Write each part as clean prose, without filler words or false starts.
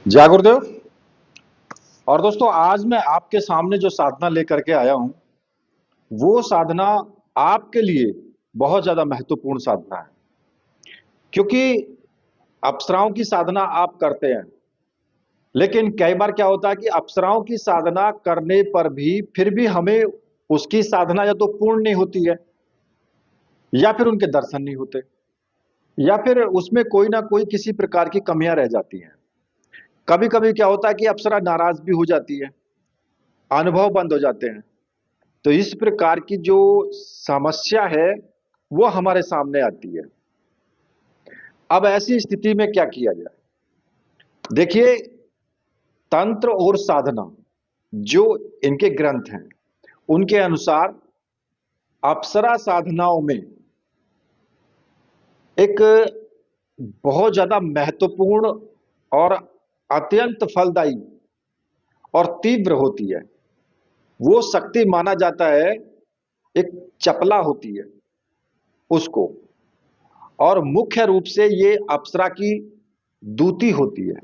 जय गुरुदेव। और दोस्तों, आज मैं आपके सामने जो साधना लेकर के आया हूं, वो साधना आपके लिए बहुत ज्यादा महत्वपूर्ण साधना है। क्योंकि अप्सराओं की साधना आप करते हैं, लेकिन कई बार क्या होता है कि अप्सराओं की साधना करने पर भी फिर भी हमें उसकी साधना या तो पूर्ण नहीं होती है, या फिर उनके दर्शन नहीं होते, या फिर उसमें कोई ना कोई किसी प्रकार की कमियां रह जाती हैं। कभी कभी क्या होता है कि अप्सरा नाराज भी हो जाती है, अनुभव बंद हो जाते हैं। तो इस प्रकार की जो समस्या है वो हमारे सामने आती है। अब ऐसी स्थिति में क्या किया जाए? देखिए, तंत्र और साधना जो इनके ग्रंथ हैं, उनके अनुसार अप्सरा साधनाओं में एक बहुत ज्यादा महत्वपूर्ण और अत्यंत फलदायी और तीव्र होती है। वो शक्ति माना जाता है, एक चपला होती है उसको। और मुख्य रूप से ये अप्सरा की दूती होती है।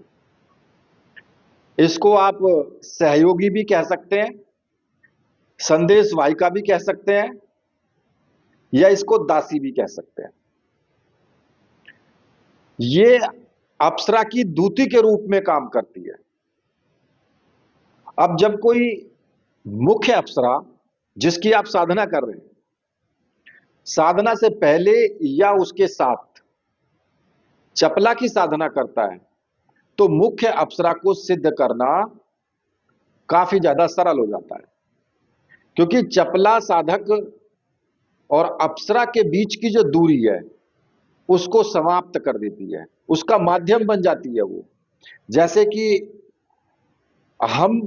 इसको आप सहयोगी भी कह सकते हैं, संदेश वाहिका भी कह सकते हैं, या इसको दासी भी कह सकते हैं। ये अप्सरा की दूती के रूप में काम करती है। अब जब कोई मुख्य अप्सरा जिसकी आप साधना कर रहे हैं, साधना से पहले या उसके साथ चपला की साधना करता है, तो मुख्य अप्सरा को सिद्ध करना काफी ज्यादा सरल हो जाता है। क्योंकि चपला साधक और अप्सरा के बीच की जो दूरी है उसको समाप्त कर देती है, उसका माध्यम बन जाती है वो। जैसे कि हम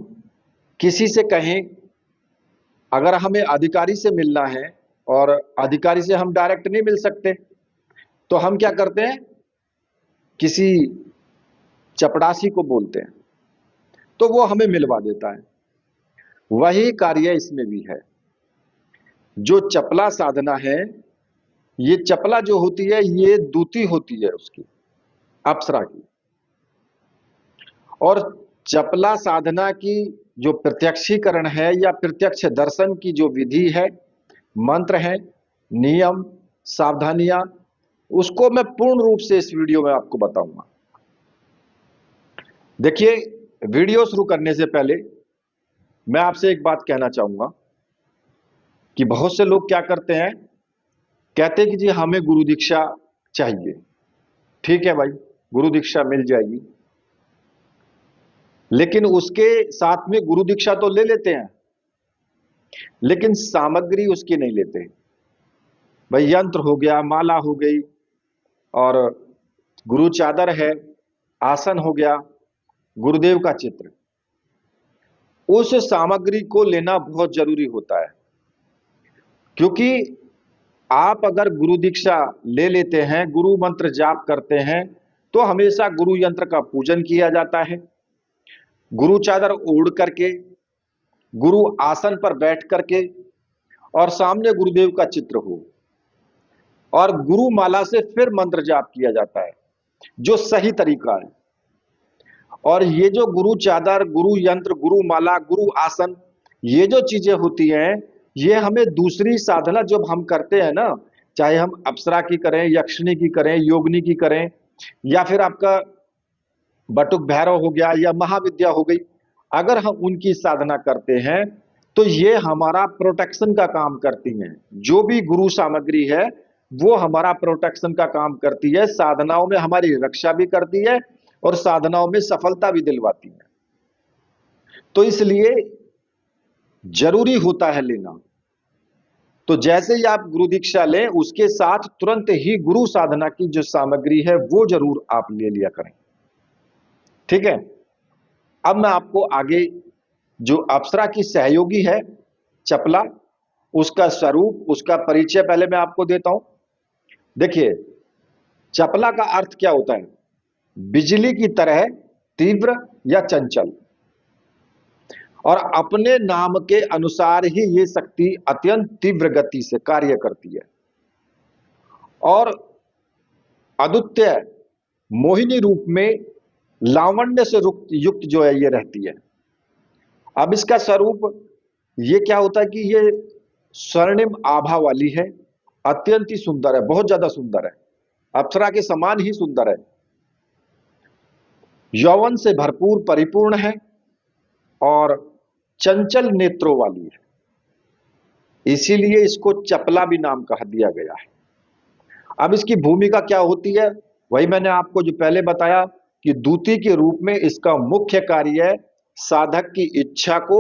किसी से कहें, अगर हमें अधिकारी से मिलना है और अधिकारी से हम डायरेक्ट नहीं मिल सकते, तो हम क्या करते हैं, किसी चपड़ासी को बोलते हैं, तो वो हमें मिलवा देता है। वही कार्य इसमें भी है। जो चपला साधना है, ये चपला जो होती है ये दूती होती है उसकी, अप्सरा की। और चपला साधना की जो प्रत्यक्षीकरण है या प्रत्यक्ष दर्शन की जो विधि है, मंत्र है, नियम, सावधानियां, उसको मैं पूर्ण रूप से इस वीडियो में आपको बताऊंगा। देखिए, वीडियो शुरू करने से पहले मैं आपसे एक बात कहना चाहूंगा कि बहुत से लोग क्या करते हैं, कहते हैं कि जी हमें गुरु दीक्षा चाहिए। ठीक है भाई, गुरु दीक्षा मिल जाएगी, लेकिन उसके साथ में गुरु दीक्षा तो ले लेते हैं, लेकिन सामग्री उसकी नहीं लेते। भाई यंत्र हो गया, माला हो गई, और गुरु चादर है, आसन हो गया, गुरुदेव का चित्र, उस सामग्री को लेना बहुत जरूरी होता है। क्योंकि आप अगर गुरु दीक्षा ले लेते हैं, गुरु मंत्र जाप करते हैं, तो हमेशा गुरु यंत्र का पूजन किया जाता है। गुरु चादर ओढ़ करके, गुरु आसन पर बैठ करके, और सामने गुरुदेव का चित्र हो, और गुरु माला से फिर मंत्र जाप किया जाता है, जो सही तरीका है। और ये जो गुरु चादर, गुरु यंत्र, गुरु माला, गुरु आसन, ये जो चीजें होती हैं, ये हमें दूसरी साधना जब हम करते हैं ना, चाहे हम अप्सरा की करें, यक्षिणी की करें, योगिनी की करें, या फिर आपका बटुक भैरव हो गया या महाविद्या हो गई, अगर हम उनकी साधना करते हैं, तो ये हमारा प्रोटेक्शन का काम करती हैं। जो भी गुरु सामग्री है वो हमारा प्रोटेक्शन का काम करती है, साधनाओं में हमारी रक्षा भी करती है और साधनाओं में सफलता भी दिलवाती है। तो इसलिए जरूरी होता है लेना। तो जैसे ही आप गुरु दीक्षा लें, उसके साथ तुरंत ही गुरु साधना की जो सामग्री है वो जरूर आप ले लिया करें। ठीक है। अब मैं आपको आगे जो अप्सरा की सहयोगी है चपला, उसका स्वरूप, उसका परिचय पहले मैं आपको देता हूं। देखिए, चपला का अर्थ क्या होता है? बिजली की तरह तीव्र या चंचल। और अपने नाम के अनुसार ही ये शक्ति अत्यंत तीव्र गति से कार्य करती है, और अद्वितीय मोहिनी रूप में लावण्य से युक्त जो है ये रहती है। अब इसका स्वरूप ये क्या होता है कि ये स्वर्णिम आभा वाली है, अत्यंत ही सुंदर है, बहुत ज्यादा सुंदर है, अप्सरा के समान ही सुंदर है, यौवन से भरपूर परिपूर्ण है और चंचल नेत्रों वाली है, इसीलिए इसको चपला भी नाम कहा दिया गया है। अब इसकी भूमिका क्या होती है, वही मैंने आपको जो पहले बताया कि दूती के रूप में इसका मुख्य कार्य है साधक की इच्छा को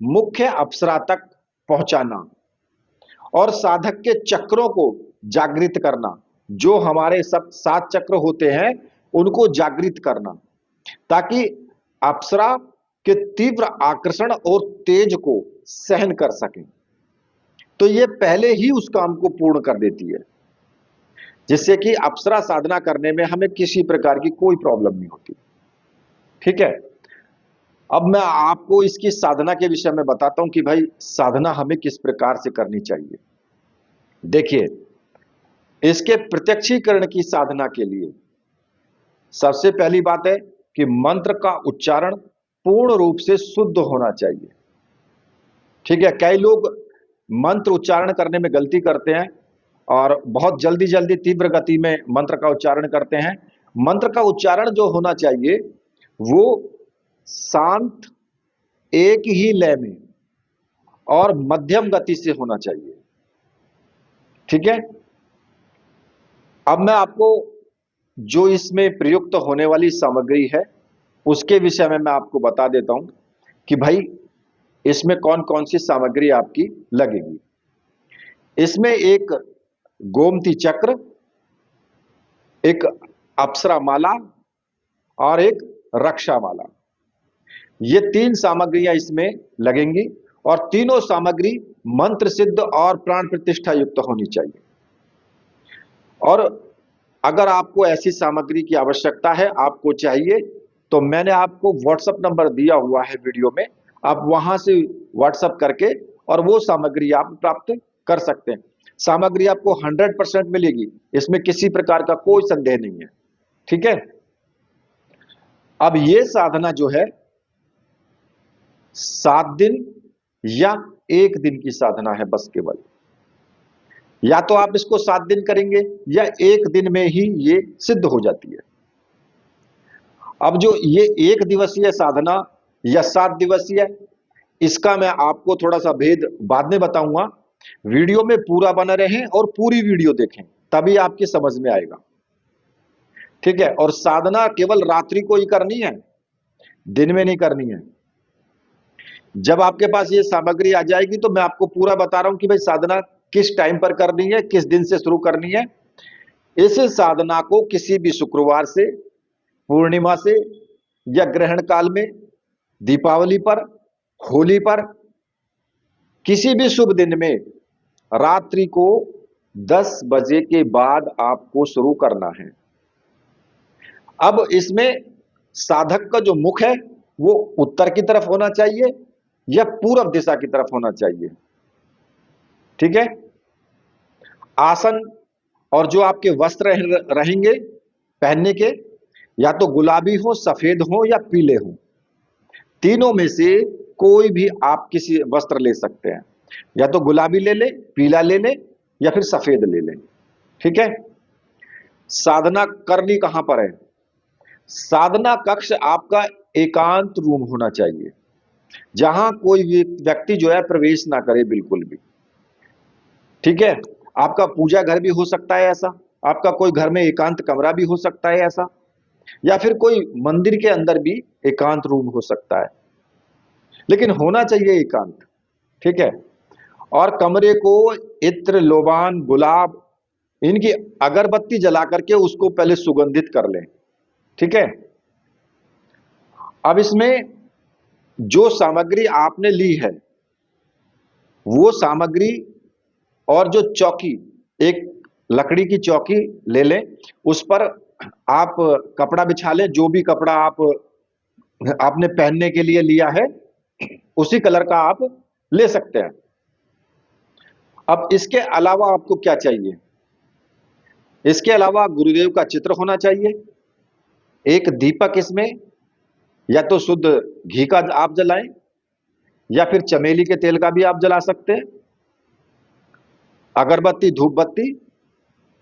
मुख्य अप्सरा तक पहुंचाना और साधक के चक्रों को जागृत करना, जो हमारे सब 7 चक्र होते हैं उनको जागृत करना, ताकि अप्सरा के तीव्र आकर्षण और तेज को सहन कर सकें। तो ये पहले ही उस काम को पूर्ण कर देती है, जिससे कि अप्सरा साधना करने में हमें किसी प्रकार की कोई प्रॉब्लम नहीं होती। ठीक है, अब मैं आपको इसकी साधना के विषय में बताता हूं कि भाई साधना हमें किस प्रकार से करनी चाहिए। देखिए, इसके प्रत्यक्षीकरण की साधना के लिए सबसे पहली बात है कि मंत्र का उच्चारण पूर्ण रूप से शुद्ध होना चाहिए। ठीक है, कई लोग मंत्र उच्चारण करने में गलती करते हैं और बहुत जल्दी जल्दी तीव्र गति में मंत्र का उच्चारण करते हैं। मंत्र का उच्चारण जो होना चाहिए वो शांत, एक ही लय में और मध्यम गति से होना चाहिए। ठीक है, अब मैं आपको जो इसमें प्रयुक्त होने वाली सामग्री है उसके विषय में मैं आपको बता देता हूं कि भाई इसमें कौन कौन सी सामग्री आपकी लगेगी। इसमें एक गोमती चक्र, एक अप्सरा माला और एक रक्षा माला, ये 3 सामग्रियां इसमें लगेंगी और तीनों सामग्री मंत्र सिद्ध और प्राण प्रतिष्ठा युक्त होनी चाहिए। और अगर आपको ऐसी सामग्री की आवश्यकता है, आपको चाहिए, तो मैंने आपको व्हाट्सएप नंबर दिया हुआ है वीडियो में, आप वहां से व्हाट्सएप करके और वो सामग्री आप प्राप्त कर सकते हैं। सामग्री आपको 100% मिलेगी, इसमें किसी प्रकार का कोई संदेह नहीं है। ठीक है, अब ये साधना जो है 7 दिन या 1 दिन की साधना है बस केवल, या तो आप इसको 7 दिन करेंगे या 1 दिन में ही ये सिद्ध हो जाती है। अब जो ये 1 दिवसीय साधना या 7 दिवसीय, इसका मैं आपको थोड़ा सा भेद बाद में बताऊंगा। वीडियो में पूरा बना रहें और पूरी वीडियो देखें, तभी आपकी समझ में आएगा। ठीक है, और साधना केवल रात्रि को ही करनी है, दिन में नहीं करनी है। जब आपके पास ये सामग्री आ जाएगी तो मैं आपको पूरा बता रहा हूं कि भाई साधना किस टाइम पर करनी है, किस दिन से शुरू करनी है। इस साधना को किसी भी शुक्रवार से, पूर्णिमा से या ग्रहण काल में, दीपावली पर, होली पर, किसी भी शुभ दिन में रात्रि को 10 बजे के बाद आपको शुरू करना है। अब इसमें साधक का जो मुख है वो उत्तर की तरफ होना चाहिए या पूर्व दिशा की तरफ होना चाहिए। ठीक है, आसन और जो आपके वस्त्र रहेंगे पहनने के, या तो गुलाबी हो, सफेद हो या पीले हो, तीनों में से कोई भी आप किसी वस्त्र ले सकते हैं, या तो गुलाबी ले ले, पीला ले ले या फिर सफेद ले ले। ठीक है, साधना करनी कहां पर है? साधना कक्ष आपका एकांत रूम होना चाहिए, जहां कोई व्यक्ति जो है प्रवेश ना करे बिल्कुल भी। ठीक है, आपका पूजा घर भी हो सकता है ऐसा, आपका कोई घर में एकांत कमरा भी हो सकता है ऐसा, या फिर कोई मंदिर के अंदर भी एकांत रूम हो सकता है, लेकिन होना चाहिए एकांत। ठीक है, और कमरे को इत्र, लोबान, गुलाब, इनकी अगरबत्ती जला करके उसको पहले सुगंधित कर लें। ठीक है, अब इसमें जो सामग्री आपने ली है वो सामग्री और जो चौकी, एक लकड़ी की चौकी ले लें, उस पर आप कपड़ा बिछा लें, जो भी कपड़ा आपने पहनने के लिए लिया है उसी कलर का आप ले सकते हैं। अब इसके अलावा आपको क्या चाहिए? इसके अलावा गुरुदेव का चित्र होना चाहिए। एक दीपक इसमें या तो शुद्ध घी का आप जलाएं, या फिर चमेली के तेल का भी आप जला सकते हैं। अगरबत्ती, धूप बत्ती,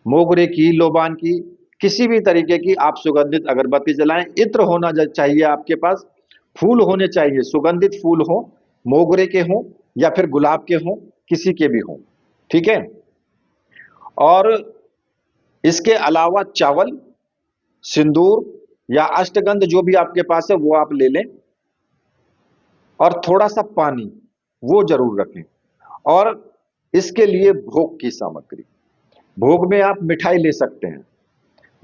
मोगरे की, लोबान की, किसी भी तरीके की आप सुगंधित अगरबत्ती जलाएं। इत्र होना चाहिए आपके पास, फूल होने चाहिए, सुगंधित फूल हो, मोगरे के हों या फिर गुलाब के हों, किसी के भी हों, ठीक है। और इसके अलावा चावल, सिंदूर या अष्टगंध जो भी आपके पास है वो आप ले लें, और थोड़ा सा पानी वो जरूर रखें। और इसके लिए भोग की सामग्री, भोग में आप मिठाई ले सकते हैं,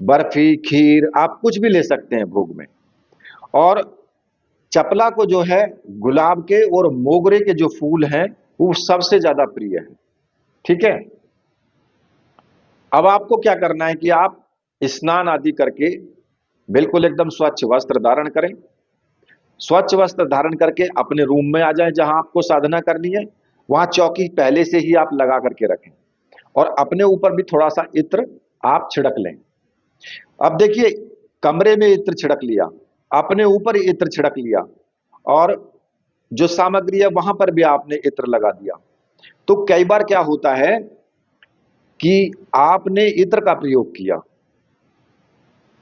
बर्फी, खीर, आप कुछ भी ले सकते हैं भोग में। और चपला को जो है गुलाब के और मोगरे के जो फूल हैं वो सबसे ज्यादा प्रिय है, ठीक है। अब आपको क्या करना है कि आप स्नान आदि करके बिल्कुल एकदम स्वच्छ वस्त्र धारण करें। स्वच्छ वस्त्र धारण करके अपने रूम में आ जाएं जहां आपको साधना करनी है। वहां चौकी पहले से ही आप लगा करके रखें, और अपने ऊपर भी थोड़ा सा इत्र आप छिड़क लें। अब देखिए, कमरे में इत्र छिड़क लिया, अपने ऊपर इत्र छिड़क लिया, और जो सामग्री है वहां पर भी आपने इत्र लगा दिया। तो कई बार क्या होता है कि आपने इत्र का प्रयोग किया,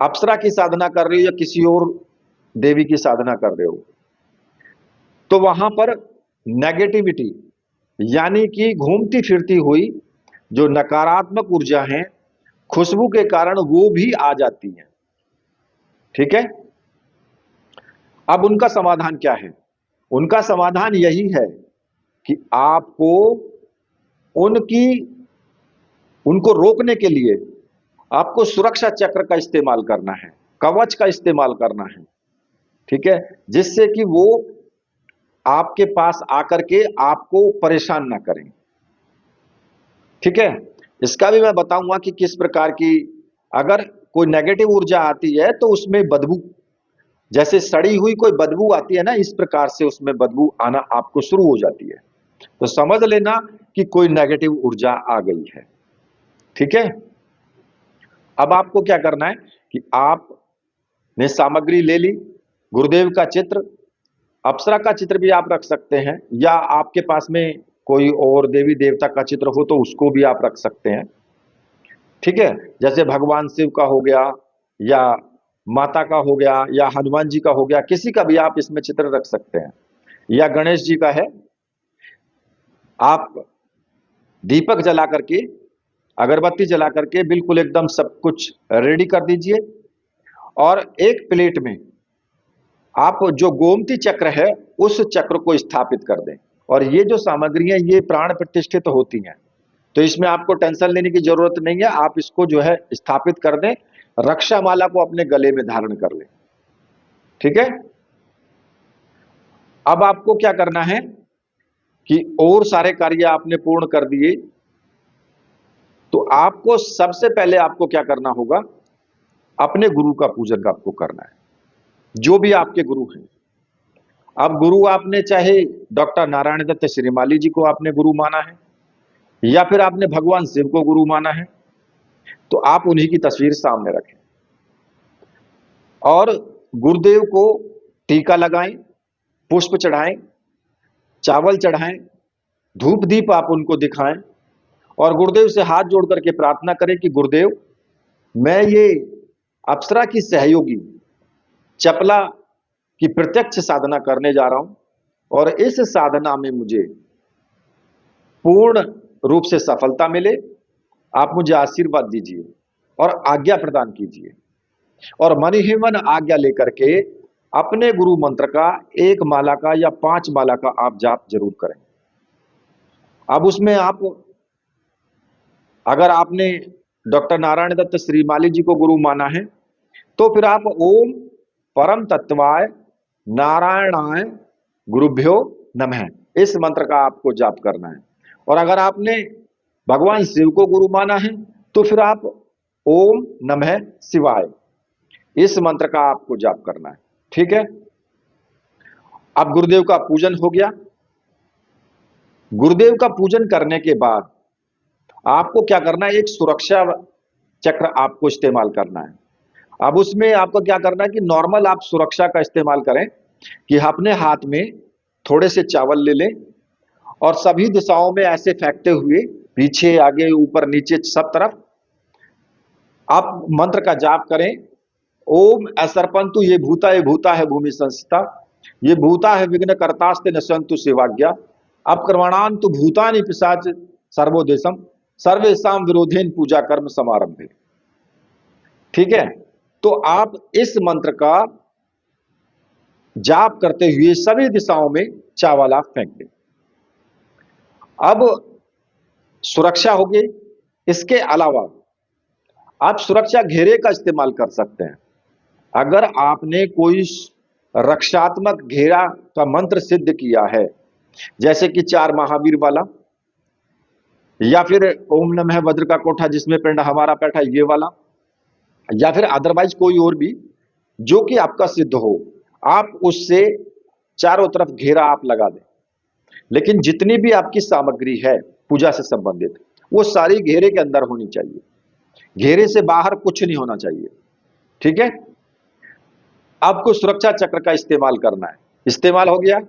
अप्सरा की साधना कर रहे हो या किसी और देवी की साधना कर रहे हो, तो वहां पर नेगेटिविटी यानी कि घूमती फिरती हुई जो नकारात्मक ऊर्जा है, खुशबू के कारण वो भी आ जाती है, ठीक है। अब उनका समाधान क्या है? उनका समाधान यही है कि आपको उनकी उनको रोकने के लिए आपको सुरक्षा चक्र का इस्तेमाल करना है, कवच का इस्तेमाल करना है, ठीक है, जिससे कि वो आपके पास आकर के आपको परेशान ना करें, ठीक है। इसका भी मैं बताऊंगा कि किस प्रकार की, अगर कोई नेगेटिव ऊर्जा आती है तो उसमें बदबू, जैसे सड़ी हुई कोई बदबू आती है ना, इस प्रकार से उसमें बदबू आना आपको शुरू हो जाती है, तो समझ लेना कि कोई नेगेटिव ऊर्जा आ गई है, ठीक है। अब आपको क्या करना है कि आपने सामग्री ले ली, गुरुदेव का चित्र, अप्सरा का चित्र भी आप रख सकते हैं, या आपके पास में कोई और देवी देवता का चित्र हो तो उसको भी आप रख सकते हैं, ठीक है। जैसे भगवान शिव का हो गया, या माता का हो गया, या हनुमान जी का हो गया, किसी का भी आप इसमें चित्र रख सकते हैं, या गणेश जी का है। आप दीपक जला करके, अगरबत्ती जला करके बिल्कुल एकदम सब कुछ रेडी कर दीजिए, और एक प्लेट में आप जो गोमती चक्र है उस चक्र को स्थापित कर दें। और ये जो सामग्री है ये प्राण प्रतिष्ठित होती हैं, तो इसमें आपको टेंशन लेने की जरूरत नहीं है, आप इसको जो है स्थापित कर दें, रक्षा माला को अपने गले में धारण कर लें, ठीक है। अब आपको क्या करना है कि और सारे कार्य आपने पूर्ण कर दिए, तो आपको सबसे पहले आपको क्या करना होगा, अपने गुरु का पूजन आपको करना है, जो भी आपके गुरु हैं। अब गुरु आपने चाहे डॉक्टर नारायण दत्त श्रीमाली जी को आपने गुरु माना है, या फिर आपने भगवान शिव को गुरु माना है, तो आप उन्हीं की तस्वीर सामने रखें, और गुरुदेव को टीका लगाएं, पुष्प चढ़ाएं, चावल चढ़ाएं, धूप दीप आप उनको दिखाएं, और गुरुदेव से हाथ जोड़ करके प्रार्थना करें कि गुरुदेव, मैं ये अप्सरा की सहयोगी चपला की प्रत्यक्ष साधना करने जा रहा हूं, और इस साधना में मुझे पूर्ण रूप से सफलता मिले, आप मुझे आशीर्वाद दीजिए और आज्ञा प्रदान कीजिए। और मन ही मन आज्ञा लेकर के अपने गुरु मंत्र का 1 माला का या 5 माला का आप जाप जरूर करें। अब उसमें आप, अगर आपने डॉक्टर नारायण दत्त श्रीमाली जी को गुरु माना है, तो फिर आप ओम परम तत्वाय नारायणाय गुरुभ्यो नमः, इस मंत्र का आपको जाप करना है। और अगर आपने भगवान शिव को गुरु माना है, तो फिर आप ओम नमः शिवाय, इस मंत्र का आपको जाप करना है, ठीक है। अब गुरुदेव का पूजन हो गया। गुरुदेव का पूजन करने के बाद आपको क्या करना है, एक सुरक्षा चक्र आपको इस्तेमाल करना है। अब उसमें आपको क्या करना है कि नॉर्मल आप सुरक्षा का इस्तेमाल करें कि अपने हाथ में थोड़े से चावल ले लें और सभी दिशाओं में ऐसे फेंकते हुए पीछे आगे ऊपर नीचे सब तरफ आप मंत्र का जाप करें। ओम असर्पंतु ये भूता है भूमि संस्थिता, ये भूता है विघ्न कर्तास्ते नश्यन्तु सेवाज्ञा, अपक्रमणान्तु भूतानि पिशाच सर्वोदेशम, सर्वेषां विरोधेन पूजा कर्म समारंभे। ठीक है, तो आप इस मंत्र का जाप करते हुए सभी दिशाओं में चावल आप फेंक दें। अब सुरक्षा हो गई। इसके अलावा आप सुरक्षा घेरे का इस्तेमाल कर सकते हैं। अगर आपने कोई रक्षात्मक घेरा का मंत्र सिद्ध किया है, जैसे कि 4 महावीर वाला, या फिर ओम नमः वज्र का कोठा जिसमें पिंड हमारा बैठा ये वाला, या फिर अदरवाइज कोई और भी जो कि आपका सिद्ध हो, आप उससे चारों तरफ घेरा आप लगा दें। लेकिन जितनी भी आपकी सामग्री है पूजा से संबंधित, वो सारी घेरे के अंदर होनी चाहिए, घेरे से बाहर कुछ नहीं होना चाहिए। ठीक है, आपको सुरक्षा चक्र का इस्तेमाल करना है। इस्तेमाल हो गया।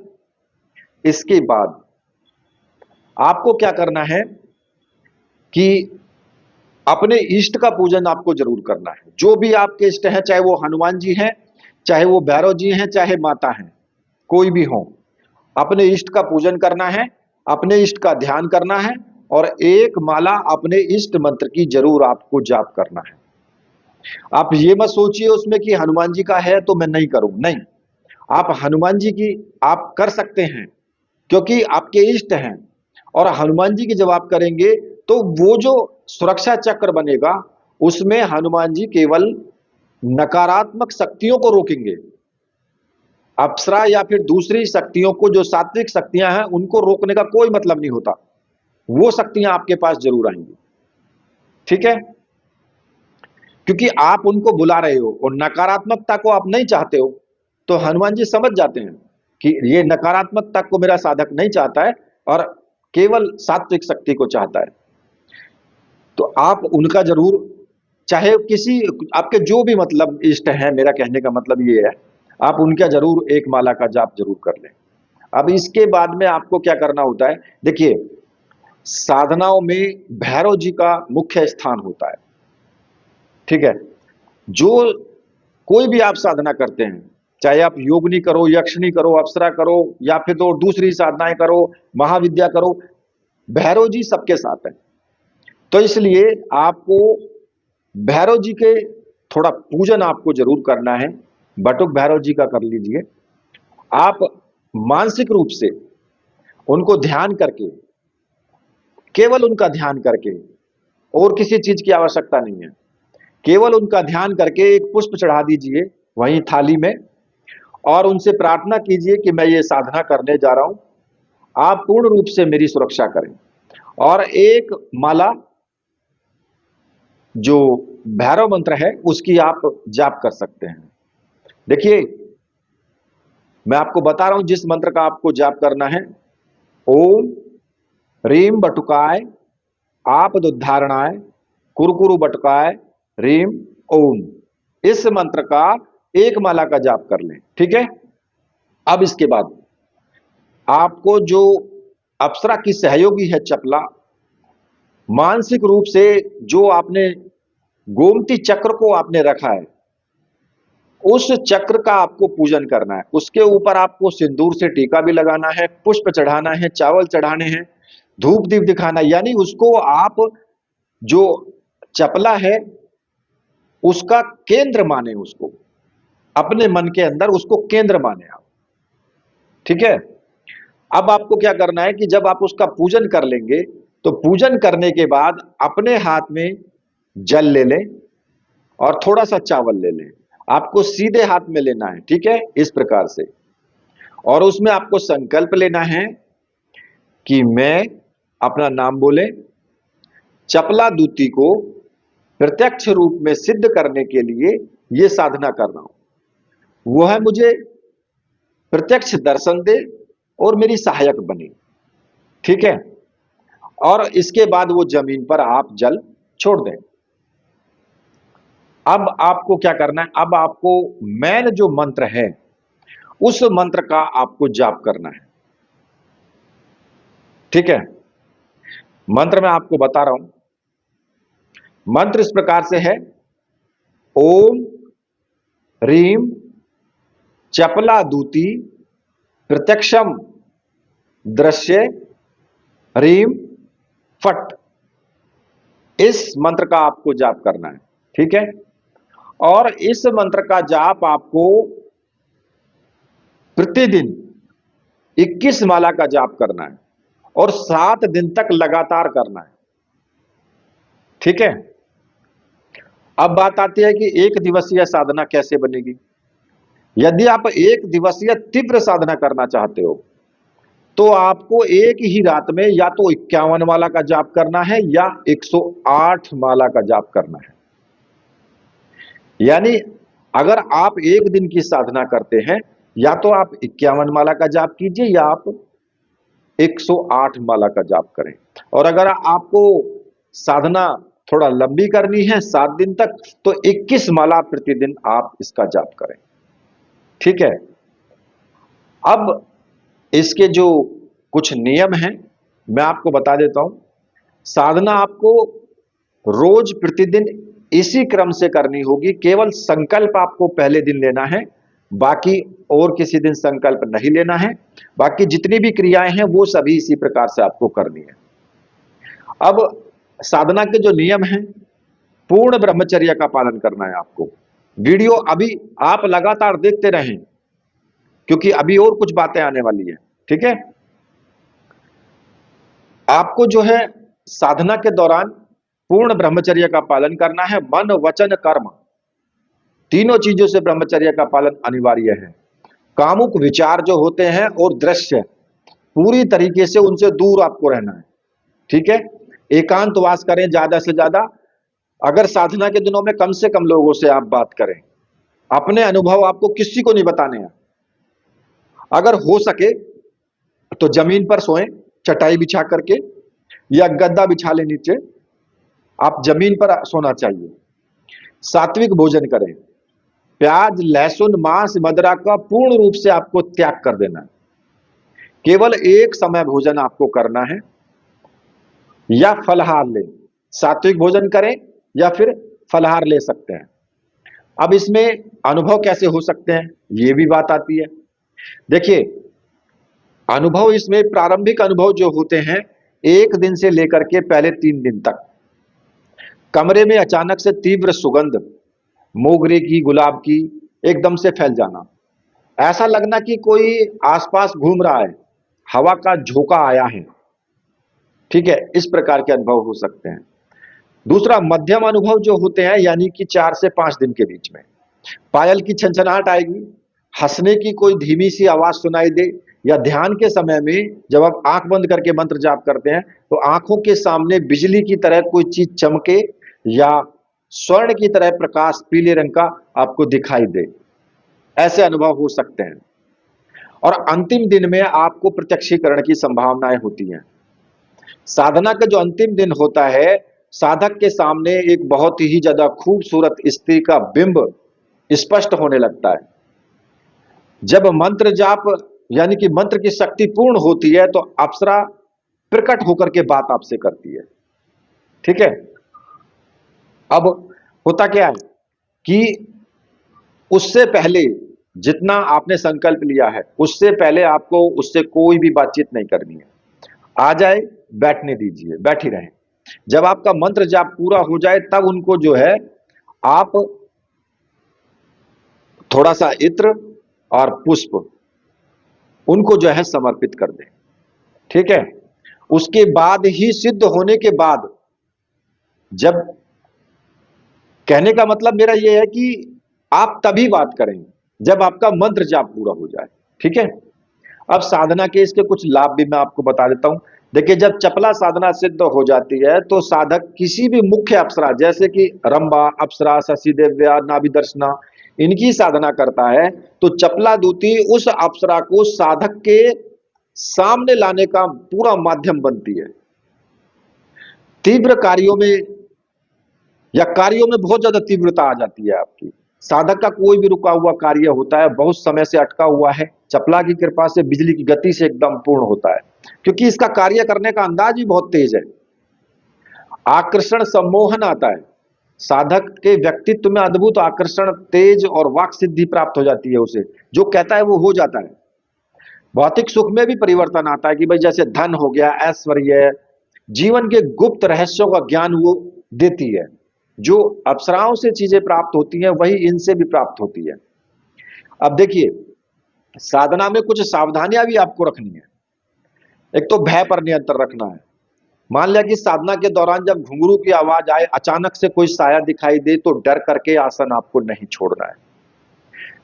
इसके बाद आपको क्या करना है कि अपने इष्ट का पूजन आपको जरूर करना है। जो भी आपके इष्ट हैं, चाहे वो हनुमान जी हैं, चाहे वो भैरव जी हैं, चाहे माता हैं, कोई भी हो, अपने इष्ट का पूजन करना है, अपने इष्ट का ध्यान करना है और एक माला अपने इष्ट मंत्र की जरूर आपको जाप करना है। आप ये मत सोचिए उसमें कि हनुमान जी का है तो मैं नहीं करूं, नहीं, आप हनुमान जी की आप कर सकते हैं क्योंकि आपके इष्ट हैं। और हनुमान जी की जब आप करेंगे तो वो जो सुरक्षा चक्र बनेगा उसमें हनुमान जी केवल नकारात्मक शक्तियों को रोकेंगे। अप्सरा या फिर दूसरी शक्तियों को, जो सात्विक शक्तियां हैं, उनको रोकने का कोई मतलब नहीं होता। वो शक्तियां आपके पास जरूर आएंगी। ठीक है, क्योंकि आप उनको बुला रहे हो और नकारात्मकता को आप नहीं चाहते हो, तो हनुमान जी समझ जाते हैं कि ये नकारात्मकता को मेरा साधक नहीं चाहता है और केवल सात्विक शक्ति को चाहता है। तो आप उनका जरूर, चाहे किसी आपके जो भी मतलब इष्ट हैं, मेरा कहने का मतलब ये है, आप उनका जरूर एक माला का जाप जरूर कर लें। अब इसके बाद में आपको क्या करना होता है, देखिए साधनाओं में भैरव जी का मुख्य स्थान होता है। ठीक है, जो कोई भी आप साधना करते हैं, चाहे आप योगनी करो, यक्षनी करो, अप्सरा करो, या फिर तो दूसरी साधनाएं करो, महाविद्या करो, भैरव जी सबके साथ हैं। तो इसलिए आपको भैरव जी के थोड़ा पूजन आपको जरूर करना है। बटुक भैरव जी का कर लीजिए। आप मानसिक रूप से उनको ध्यान करके, केवल उनका ध्यान करके, और किसी चीज की आवश्यकता नहीं है, केवल उनका ध्यान करके एक पुष्प चढ़ा दीजिए वहीं थाली में और उनसे प्रार्थना कीजिए कि मैं ये साधना करने जा रहा हूं, आप पूर्ण रूप से मेरी सुरक्षा करें। और एक माला जो भैरव मंत्र है उसकी आप जाप कर सकते हैं। देखिए मैं आपको बता रहा हूं जिस मंत्र का आपको जाप करना है, ओम रीम बटुकाय आपदुद्धारणाय कुरकुरु बटुकाय रीम ओम। इस मंत्र का एक माला का जाप कर लें। ठीक है, अब इसके बाद आपको जो अप्सरा की सहयोगी है चपला, मानसिक रूप से जो आपने गोमती चक्र को आपने रखा है, उस चक्र का आपको पूजन करना है। उसके ऊपर आपको सिंदूर से टीका भी लगाना है, पुष्प चढ़ाना है, चावल चढ़ाने हैं, धूप दीप दिखाना है। यानी उसको आप जो चपला है उसका केंद्र माने, उसको अपने मन के अंदर उसको केंद्र माने आप। ठीक है, अब आपको क्या करना है कि जब आप उसका पूजन कर लेंगे तो पूजन करने के बाद अपने हाथ में जल ले लें और थोड़ा सा चावल ले लें। आपको सीधे हाथ में लेना है। ठीक है, इस प्रकार से। और उसमें आपको संकल्प लेना है कि मैं, अपना नाम बोले, चपला दूती को प्रत्यक्ष रूप में सिद्ध करने के लिए यह साधना कर रहा हूं, वह मुझे प्रत्यक्ष दर्शन दे और मेरी सहायक बने। ठीक है, और इसके बाद वो जमीन पर आप जल छोड़ दें। अब आपको क्या करना है, अब आपको मेन जो मंत्र है उस मंत्र का आपको जाप करना है। ठीक है, मंत्र मैं आपको बता रहा हूं। मंत्र इस प्रकार से है, ओम रीम चपला दूती प्रत्यक्षम दृश्य रीम फट। इस मंत्र का आपको जाप करना है। ठीक है, और इस मंत्र का जाप आपको प्रतिदिन 21 माला का जाप करना है और 7 दिन तक लगातार करना है। ठीक है, अब बात आती है कि एक दिवसीय साधना कैसे बनेगी। यदि आप एक दिवसीय तीव्र साधना करना चाहते हो तो आपको एक ही रात में या तो 51 माला का जाप करना है या 108 माला का जाप करना है। यानी अगर आप एक दिन की साधना करते हैं या तो आप 51 माला का जाप कीजिए या आप 108 माला का जाप करें। और अगर आपको साधना थोड़ा लंबी करनी है 7 दिन तक तो 21 माला प्रतिदिन आप इसका जाप करें। ठीक है, अब इसके जो कुछ नियम हैं मैं आपको बता देता हूं। साधना आपको रोज प्रतिदिन इसी क्रम से करनी होगी। केवल संकल्प आपको पहले दिन लेना है, बाकी और किसी दिन संकल्प नहीं लेना है। बाकी जितनी भी क्रियाएं हैं वो सभी इसी प्रकार से आपको करनी है। अब साधना के जो नियम हैं, पूर्ण ब्रह्मचर्य का पालन करना है आपको। वीडियो अभी आप लगातार देखते रहें क्योंकि अभी और कुछ बातें आने वाली है। ठीक है, आपको जो है साधना के दौरान पूर्ण ब्रह्मचर्य का पालन करना है। मन वचन कर्म तीनों चीजों से ब्रह्मचर्य का पालन अनिवार्य है। कामुक विचार जो होते हैं और दृश्य पूरी तरीके से उनसे दूर आपको रहना है। ठीक है, एकांतवास करें ज्यादा से ज्यादा। अगर साधना के दिनों में कम से कम लोगों से आप बात करें, अपने अनुभव आपको किसी को नहीं बताने हैं। अगर हो सके तो जमीन पर सोएं चटाई बिछा करके या गद्दा बिछा ले नीचे, आप जमीन पर सोना चाहिए। सात्विक भोजन करें, प्याज लहसुन मांस मदिरा का पूर्ण रूप से आपको त्याग कर देना है। केवल एक समय भोजन आपको करना है या फलाहार लें। सात्विक भोजन करें या फिर फलाहार ले सकते हैं। अब इसमें अनुभव कैसे हो सकते हैं ये भी बात आती है। देखिए, अनुभव इसमें प्रारंभिक अनुभव जो होते हैं 1 दिन से लेकर के पहले 3 दिन तक, कमरे में अचानक से तीव्र सुगंध मोगरे की गुलाब की एकदम से फैल जाना, ऐसा लगना कि कोई आसपास घूम रहा है, हवा का झोंका आया है। ठीक है, इस प्रकार के अनुभव हो सकते हैं। दूसरा, मध्यम अनुभव जो होते हैं यानी कि 4 से 5 दिन के बीच में पायल की छनछनाहट आएगी, हंसने की कोई धीमी सी आवाज सुनाई दे, या ध्यान के समय में जब आप आंख बंद करके मंत्र जाप करते हैं तो आंखों के सामने बिजली की तरह कोई चीज चमके या स्वर्ण की तरह प्रकाश पीले रंग का आपको दिखाई दे, ऐसे अनुभव हो सकते हैं। और अंतिम दिन में आपको प्रत्यक्षीकरण की संभावनाएं होती हैं। साधना का जो अंतिम दिन होता है, साधक के सामने एक बहुत ही ज्यादा खूबसूरत स्त्री का बिंब स्पष्ट होने लगता है। जब मंत्र जाप यानी कि मंत्र की शक्ति पूर्ण होती है तो अप्सरा प्रकट होकर के बात आपसे करती है। ठीक है, अब होता क्या है कि उससे पहले जितना आपने संकल्प लिया है उससे पहले आपको उससे कोई भी बातचीत नहीं करनी है। आ जाए बैठने दीजिए, बैठी रहें। जब आपका मंत्र जाप पूरा हो जाए तब उनको जो है आप थोड़ा सा इत्र और पुष्प उनको जो है समर्पित कर दें। ठीक है, उसके बाद ही सिद्ध होने के बाद, जब कहने का मतलब मेरा यह है कि आप तभी बात करें जब आपका मंत्र जाप पूरा हो जाए। ठीक है, अब साधना के इसके कुछ लाभ भी मैं आपको बता देता हूं। देखिए, जब चपला साधना सिद्ध हो जाती है तो साधक किसी भी मुख्य अप्सरा जैसे कि रंभा अप्सरा शशि देव्या नाभि दर्शना इनकी साधना करता है तो चपला दूती उस अप्सरा को साधक के सामने लाने का पूरा माध्यम बनती है। तीव्र कार्यों में या कार्यों में बहुत ज्यादा तीव्रता आ जाती है आपकी। साधक का कोई भी रुका हुआ कार्य होता है, बहुत समय से अटका हुआ है, चपला की कृपा से बिजली की गति से एकदम पूर्ण होता है, क्योंकि इसका कार्य करने का अंदाज ही बहुत तेज है। आकर्षण सम्मोहन आता है, साधक के व्यक्तित्व में अद्भुत आकर्षण, तेज और वाक सिद्धि प्राप्त हो जाती है उसे, जो कहता है वो हो जाता है। भौतिक सुख में भी परिवर्तन आता है कि भाई जैसे धन हो गया, ऐश्वर्य, जीवन के गुप्त रहस्यों का ज्ञान वो देती है। जो अप्सराओं से चीजें प्राप्त होती हैं वही इनसे भी प्राप्त होती है। अब देखिए, साधना में कुछ सावधानियां भी आपको रखनी है। एक तो भय पर नियंत्रण रखना है। मान लिया कि साधना के दौरान जब घुंघरू की आवाज आए, अचानक से कोई साया दिखाई दे, तो डर करके आसन आपको नहीं छोड़ना है।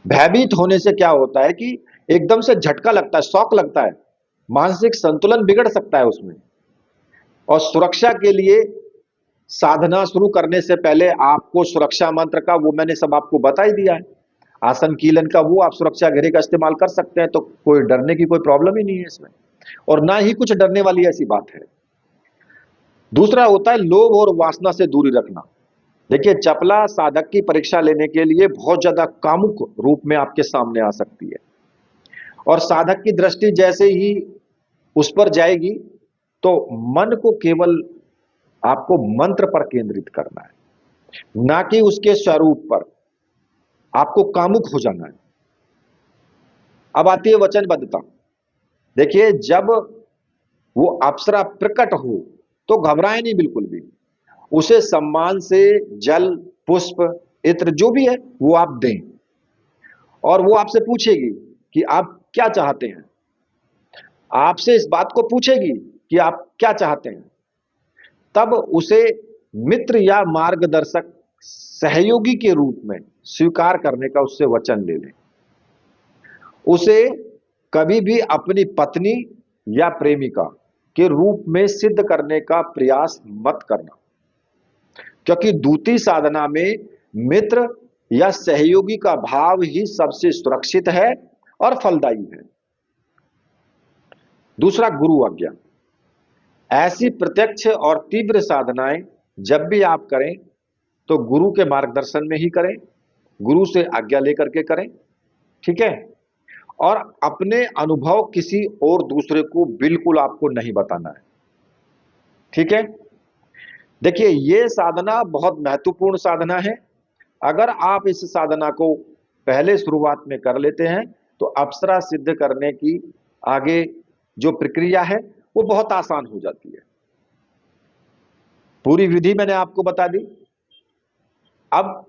भयभीत होने से क्या होता है कि एकदम से झटका लगता है, शॉक लगता है, मानसिक संतुलन बिगड़ सकता है उसमें। और सुरक्षा के लिए साधना शुरू करने से पहले आपको सुरक्षा मंत्र का, वो मैंने सब आपको बता ही दिया है। आसन कीलन का वो आप सुरक्षा घेरे का इस्तेमाल कर सकते हैं, तो कोई डरने की कोई प्रॉब्लम ही नहीं है इसमें, और ना ही कुछ डरने वाली ऐसी बात है। दूसरा होता है लोभ और वासना से दूरी रखना। देखिए, चपला साधक की परीक्षा लेने के लिए बहुत ज्यादा कामुक रूप में आपके सामने आ सकती है, और साधक की दृष्टि जैसे ही उस पर जाएगी तो मन को केवल आपको मंत्र पर केंद्रित करना है, ना कि उसके स्वरूप पर। आपको कामुक हो जाना है। अब आती है वचनबद्धता। देखिए, जब वो अप्सरा प्रकट हो तो घबराए नहीं बिल्कुल भी। उसे सम्मान से जल, पुष्प, इत्र जो भी है वो आप दें, और वो आपसे पूछेगी कि आप क्या चाहते हैं। आपसे इस बात को पूछेगी कि आप क्या चाहते हैं, तब उसे मित्र या मार्गदर्शक, सहयोगी के रूप में स्वीकार करने का उससे वचन ले लें। उसे कभी भी अपनी पत्नी या प्रेमिका के रूप में सिद्ध करने का प्रयास मत करना, क्योंकि दूती साधना में मित्र या सहयोगी का भाव ही सबसे सुरक्षित है और फलदायी है। दूसरा, गुरु आज्ञा। ऐसी प्रत्यक्ष और तीव्र साधनाएं जब भी आप करें तो गुरु के मार्गदर्शन में ही करें, गुरु से आज्ञा लेकर के करें, ठीक है। और अपने अनुभव किसी और दूसरे को बिल्कुल आपको नहीं बताना है, ठीक है। देखिए, यह साधना बहुत महत्वपूर्ण साधना है। अगर आप इस साधना को पहले शुरुआत में कर लेते हैं तो अप्सरा सिद्ध करने की आगे जो प्रक्रिया है वो बहुत आसान हो जाती है। पूरी विधि मैंने आपको बता दी। अब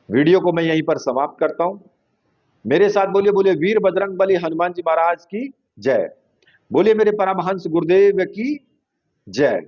वीडियो को मैं यहीं पर समाप्त करता हूं। मेरे साथ बोलिए, बोलिए वीर बजरंगबली हनुमान जी महाराज की जय। बोलिए मेरे परमहंस गुरुदेव की जय।